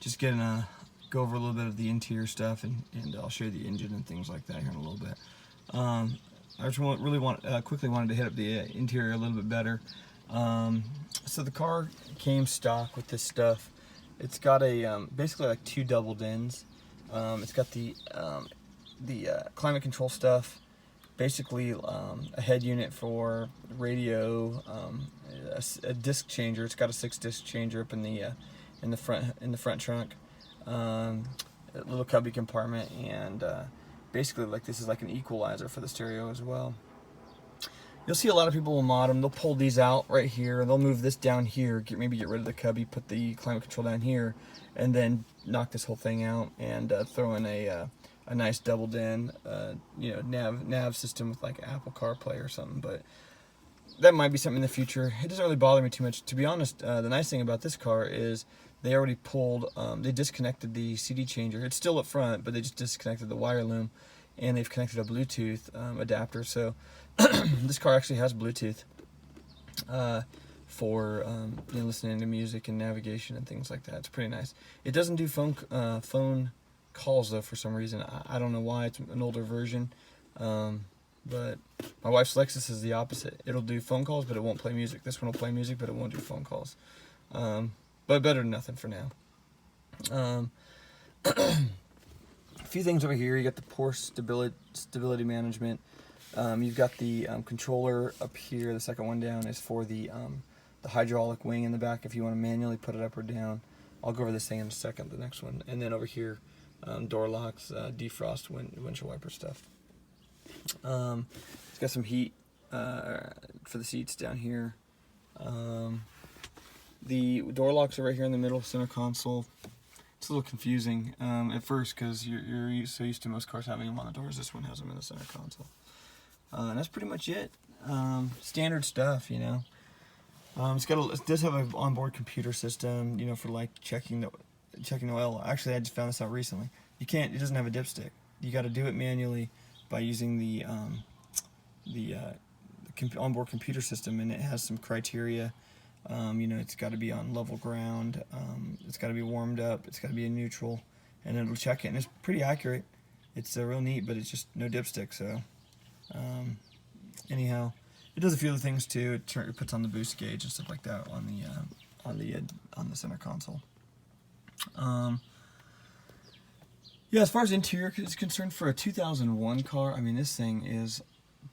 just gonna go over a little bit of the interior stuff, and I'll show you the engine and things like that here in a little bit. I just quickly wanted to hit up the interior a little bit better. So the car came stock with this stuff. It's got a basically like 2 double DINs. It's got the climate control stuff, basically a head unit for radio, a disc changer. It's got a 6-disc changer up in the front trunk, a little cubby compartment, and basically like this is like an equalizer for the stereo as well. You'll see a lot of people will mod them. They'll pull these out right here. They'll move this down here, maybe get rid of the cubby, put the climate control down here, and then knock this whole thing out and throw in a nice double DIN, nav system with like Apple CarPlay or something. But that might be something in the future. It doesn't really bother me too much. To be honest, the nice thing about this car is they already pulled, they disconnected the CD changer. It's still up front, but they just disconnected the wire loom, and they've connected a Bluetooth adapter. So this car actually has Bluetooth for listening to music and navigation and things like that. It's pretty nice. It doesn't do phone calls though for some reason. I don't know why. It's an older version, but my wife's Lexus is the opposite. It'll do phone calls, but it won't play music. This one will play music, but it won't do phone calls. But better than nothing for now. A few things over here. You got the Porsche stability management. You've got the controller up here. The second one down is for the hydraulic wing in the back if you want to manually put it up or down. I'll go over this thing in a second, the next one. And then over here, door locks, defrost, windshield wiper stuff. It's got some heat for the seats down here. The door locks are right here in the middle, center console. It's a little confusing at first because you're so used to most cars having them on the doors. This one has them in the center console. And that's pretty much it. Standard stuff, you know. It does have an onboard computer system, you know, for like checking oil. Actually, I just found this out recently. It doesn't have a dipstick. You got to do it manually by using the onboard computer system, and it has some criteria. It's got to be on level ground. It's got to be warmed up. It's got to be in neutral, and it'll check it. And it's pretty accurate. It's real neat, but it's just no dipstick. So, anyhow, it does a few other things too. It puts on the boost gauge and stuff like that on the center console. Yeah, as far as interior is concerned, for a 2001 car, I mean, this thing is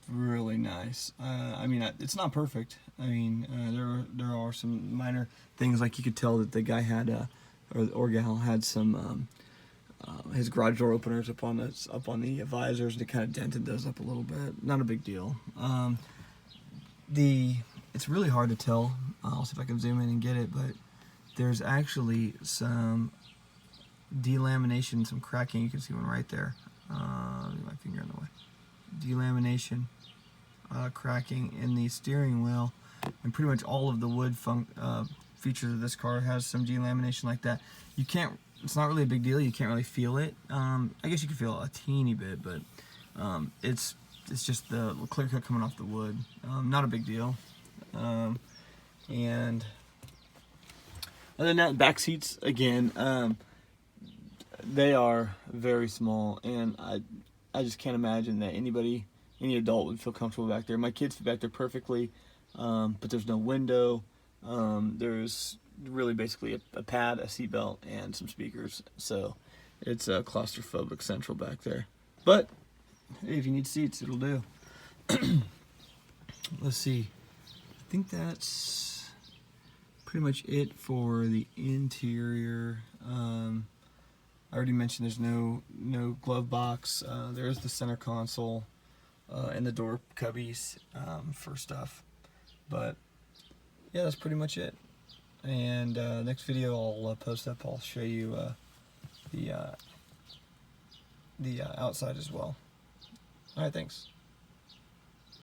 really nice. It's not perfect. There are some minor things, like you could tell that the guy had, or gal had some his garage door openers up on the visors, and it kind of dented those up a little bit. Not a big deal. It's really hard to tell. I'll see if I can zoom in and get it, but there's actually some delamination, some cracking. You can see one right there. My finger in the way. Delamination, cracking in the steering wheel, and pretty much all of the wood features of this car has some delamination like that. It's not really a big deal. You can't really feel it. I guess you can feel a teeny bit, but it's just the clear cut coming off the wood. Not a big deal. And other than that, back seats again. They are very small, and I just can't imagine that any adult would feel comfortable back there. My kids fit back there perfectly, but there's no window. There's really basically a pad, a seatbelt, and some speakers. So it's a claustrophobic central back there. But hey, if you need seats, it'll do. Let's see. I think that's pretty much it for the interior. I already mentioned there's no glove box. There is the center console and the door cubbies for stuff. But yeah, that's pretty much it. And next video I'll post up. I'll show you the outside as well. All right, thanks.